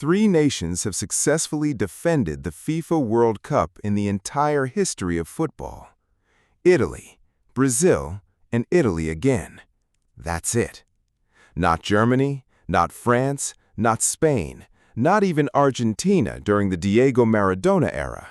Three nations have successfully defended the FIFA World Cup in the entire history of football. Italy, Brazil, and Italy again. That's it. Not Germany, not France, not Spain, not even Argentina during the Diego Maradona era.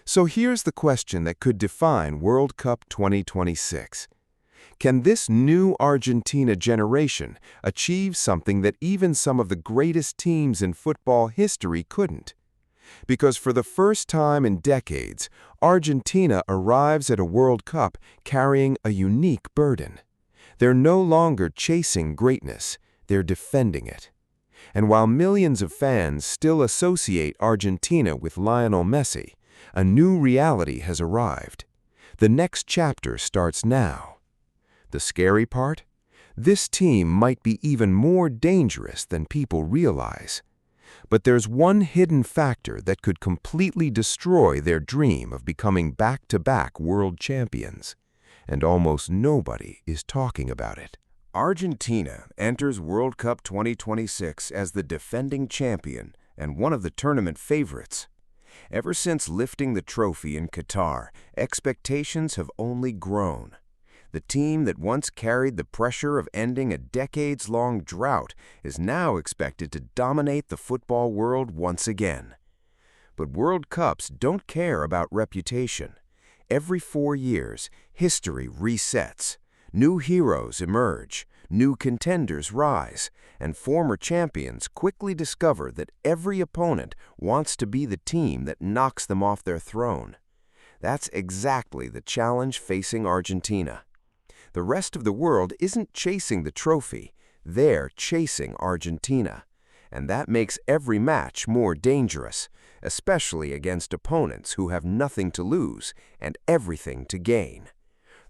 So here's the question that could define World Cup 2026. Can this new Argentina generation achieve something that even some of the greatest teams in football history couldn't? Because for the first time in decades, Argentina arrives at a World Cup carrying a unique burden. They're no longer chasing greatness, they're defending it. And while millions of fans still associate Argentina with Lionel Messi, a new reality has arrived. The next chapter starts now. The scary part? This team might be even more dangerous than people realize. But there's one hidden factor that could completely destroy their dream of becoming back-to-back world champions. And almost nobody is talking about it. Argentina enters World Cup 2026 as the defending champion and one of the tournament favorites. Ever since lifting the trophy in Qatar, expectations have only grown. The team that once carried the pressure of ending a decades-long drought is now expected to dominate the football world once again. But World Cups don't care about reputation. Every 4 years, history resets. New heroes emerge, new contenders rise, and former champions quickly discover that every opponent wants to be the team that knocks them off their throne. That's exactly the challenge facing Argentina. The rest of the world isn't chasing the trophy, they're chasing Argentina. And that makes every match more dangerous, especially against opponents who have nothing to lose and everything to gain.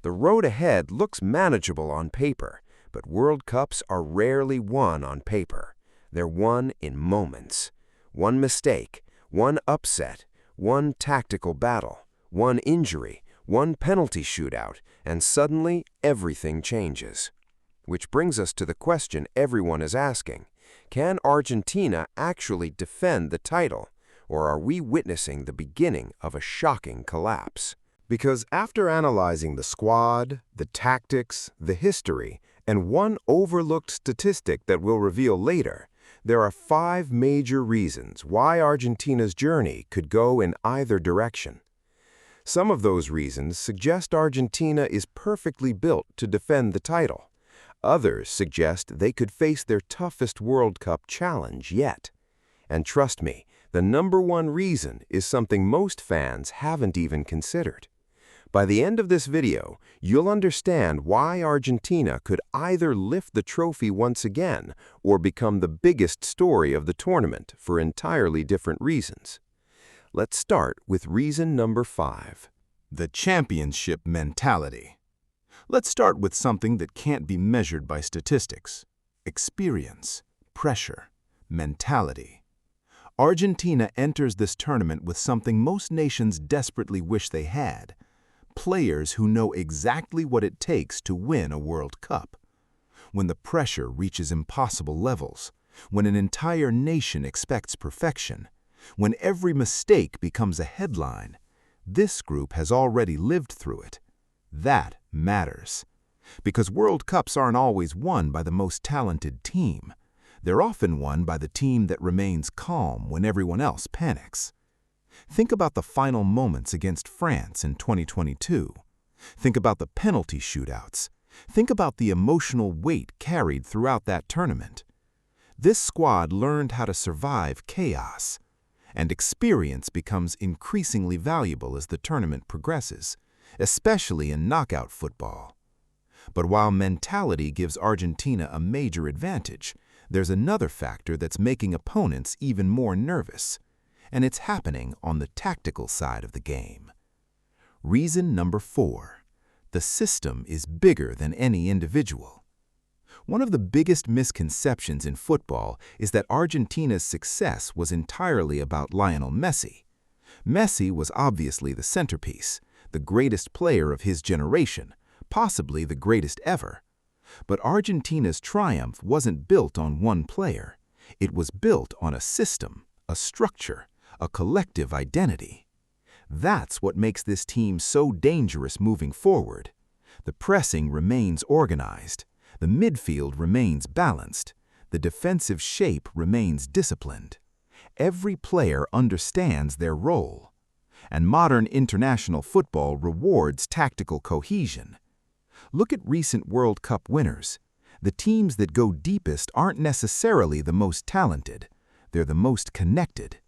The road ahead looks manageable on paper, but World Cups are rarely won on paper. They're won in moments. One mistake, one upset, one tactical battle, one injury, one penalty shootout, and suddenly everything changes. Which brings us to the question everyone is asking. Can Argentina actually defend the title, or are we witnessing the beginning of a shocking collapse? Because after analyzing the squad, the tactics, the history, and one overlooked statistic that we'll reveal later, there are 5 major reasons why Argentina's journey could go in either direction. Some of those reasons suggest Argentina is perfectly built to defend the title. Others suggest they could face their toughest World Cup challenge yet. And trust me, the #1 reason is something most fans haven't even considered. By the end of this video, you'll understand why Argentina could either lift the trophy once again or become the biggest story of the tournament for entirely different reasons. Let's start with reason number 5. The championship mentality. Let's start with something that can't be measured by statistics. Experience, pressure, mentality. Argentina enters this tournament with something most nations desperately wish they had. Players who know exactly what it takes to win a World Cup. When the pressure reaches impossible levels, when an entire nation expects perfection, when every mistake becomes a headline, this group has already lived through it. That matters. Because World Cups aren't always won by the most talented team. They're often won by the team that remains calm when everyone else panics. Think about the final moments against France in 2022. Think about the penalty shootouts. Think about the emotional weight carried throughout that tournament. This squad learned how to survive chaos. And experience becomes increasingly valuable as the tournament progresses, especially in knockout football. But while mentality gives Argentina a major advantage, there's another factor that's making opponents even more nervous, and it's happening on the tactical side of the game. Reason number 4. The system is bigger than any individual. One of the biggest misconceptions in football is that Argentina's success was entirely about Lionel Messi. Messi was obviously the centerpiece, the greatest player of his generation, possibly the greatest ever. But Argentina's triumph wasn't built on one player. It was built on a system, a structure, a collective identity. That's what makes this team so dangerous moving forward. The pressing remains organized, the midfield remains balanced, the defensive shape remains disciplined. Every player understands their role. And modern international football rewards tactical cohesion. Look at recent World Cup winners. The teams that go deepest aren't necessarily the most talented, they're the most connected.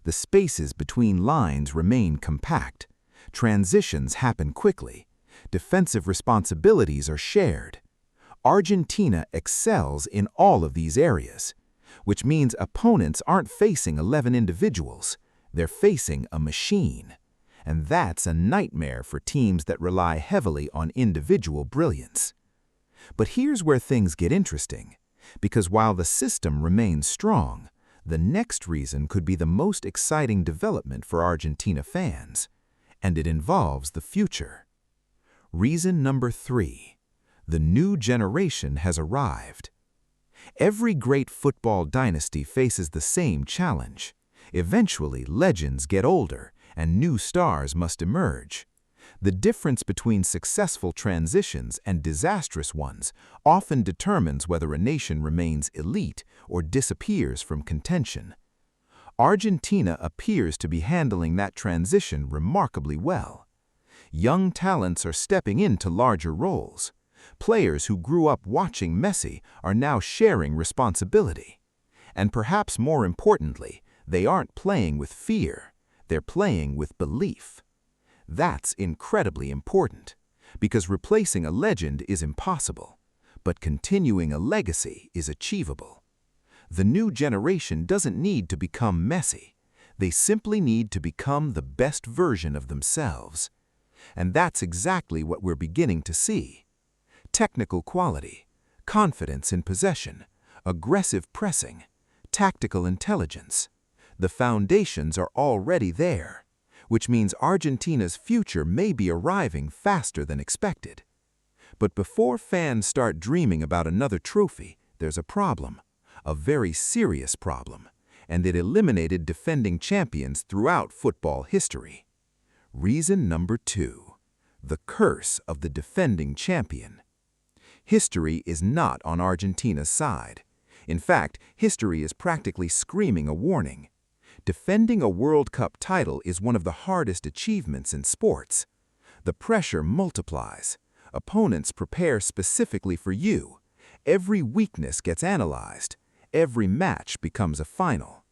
The spaces between lines remain compact. Transitions happen quickly. Defensive responsibilities are shared. Argentina excels in all of these areas, which means opponents aren't facing 11 individuals, they're facing a machine. And that's a nightmare for teams that rely heavily on individual brilliance. But here's where things get interesting, because while the system remains strong, the next reason could be the most exciting development for Argentina fans, and it involves the future. Reason number 3. The new generation has arrived. Every great football dynasty faces the same challenge. Eventually, legends get older, and new stars must emerge. The difference between successful transitions and disastrous ones often determines whether a nation remains elite or disappears from contention. Argentina appears to be handling that transition remarkably well. Young talents are stepping into larger roles. Players who grew up watching Messi are now sharing responsibility. And perhaps more importantly, they aren't playing with fear, they're playing with belief. That's incredibly important, because replacing a legend is impossible, but continuing a legacy is achievable. The new generation doesn't need to become Messi, they simply need to become the best version of themselves. And that's exactly what we're beginning to see. Technical quality, confidence in possession, aggressive pressing, tactical intelligence. The foundations are already there, which means Argentina's future may be arriving faster than expected. But before fans start dreaming about another trophy, there's a problem, a very serious problem, and it eliminated defending champions throughout football history. Reason number 2, the curse of the defending champion. History is not on Argentina's side. In fact, history is practically screaming a warning. Defending a World Cup title is one of the hardest achievements in sports. The pressure multiplies. Opponents prepare specifically for you. Every weakness gets analyzed. Every match becomes a final.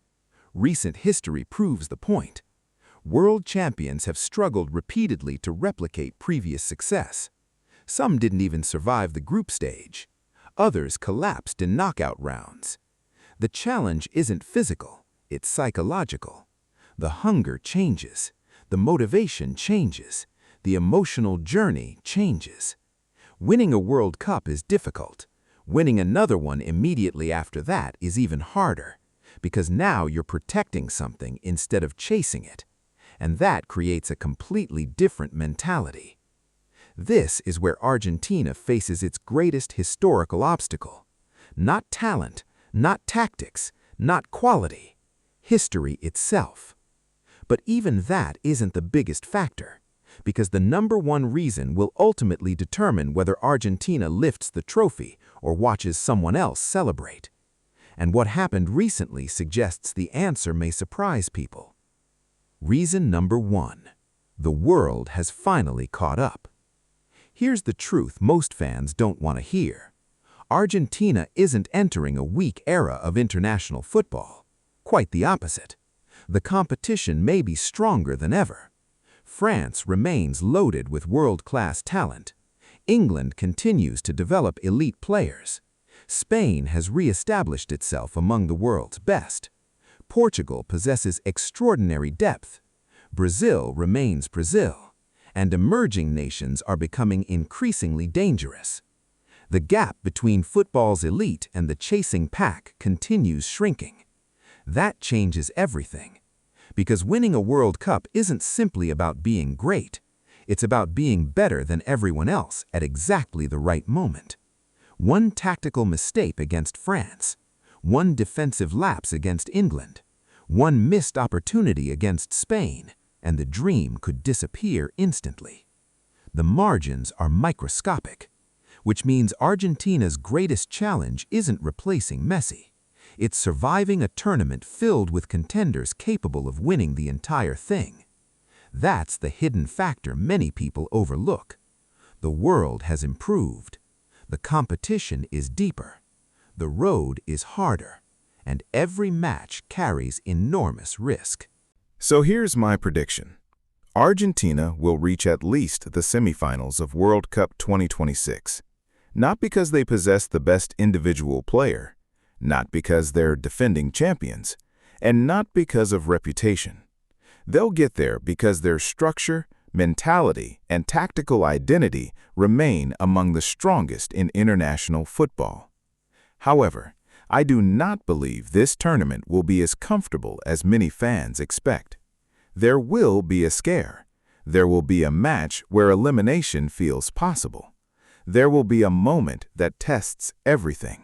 Recent history proves the point. World champions have struggled repeatedly to replicate previous success. Some didn't even survive the group stage. Others collapsed in knockout rounds. The challenge isn't physical, it's psychological. The hunger changes, the motivation changes, the emotional journey changes. Winning a World Cup is difficult. Winning another one immediately after that is even harder, because now you're protecting something instead of chasing it. And that creates a completely different mentality. This is where Argentina faces its greatest historical obstacle. Not talent, not tactics, not quality. History itself. But even that isn't the biggest factor, because the number one reason will ultimately determine whether Argentina lifts the trophy or watches someone else celebrate. And what happened recently suggests the answer may surprise people. Reason number 1. The world has finally caught up. Here's the truth most fans don't want to hear. Argentina isn't entering a weak era of international football. Quite the opposite. The competition may be stronger than ever. France remains loaded with world-class talent. England continues to develop elite players. Spain has re-established itself among the world's best. Portugal possesses extraordinary depth. Brazil remains Brazil. And emerging nations are becoming increasingly dangerous. The gap between football's elite and the chasing pack continues shrinking. That changes everything. Because winning a World Cup isn't simply about being great. It's about being better than everyone else at exactly the right moment. One tactical mistake against France, one defensive lapse against England, one missed opportunity against Spain, and the dream could disappear instantly. The margins are microscopic, which means Argentina's greatest challenge isn't replacing Messi. It's surviving a tournament filled with contenders capable of winning the entire thing. That's the hidden factor many people overlook. The world has improved. The competition is deeper. The road is harder. And every match carries enormous risk. So here's my prediction. Argentina will reach at least the semifinals of World Cup 2026. Not because they possess the best individual player, not because they're defending champions, and not because of reputation. They'll get there because their structure, mentality, and tactical identity remain among the strongest in international football. However, I do not believe this tournament will be as comfortable as many fans expect. There will be a scare. There will be a match where elimination feels possible. There will be a moment that tests everything.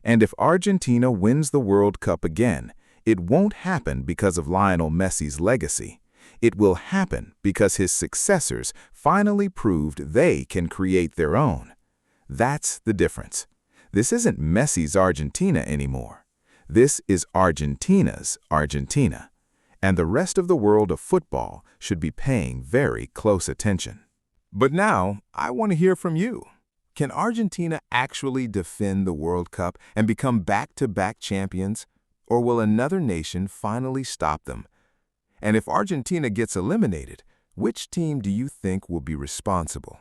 And if Argentina wins the World Cup again, it won't happen because of Lionel Messi's legacy. It will happen because his successors finally proved they can create their own. That's the difference. This isn't Messi's Argentina anymore. This is Argentina's Argentina. And the rest of the world of football should be paying very close attention. But now, I want to hear from you. Can Argentina actually defend the World Cup and become back-to-back champions? Or will another nation finally stop them? And if Argentina gets eliminated, which team do you think will be responsible?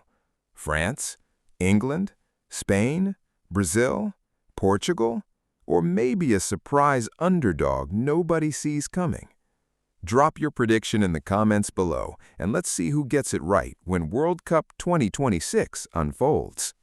France? England? Spain? Brazil? Portugal? Or maybe a surprise underdog nobody sees coming? Drop your prediction in the comments below, and let's see who gets it right when World Cup 2026 unfolds.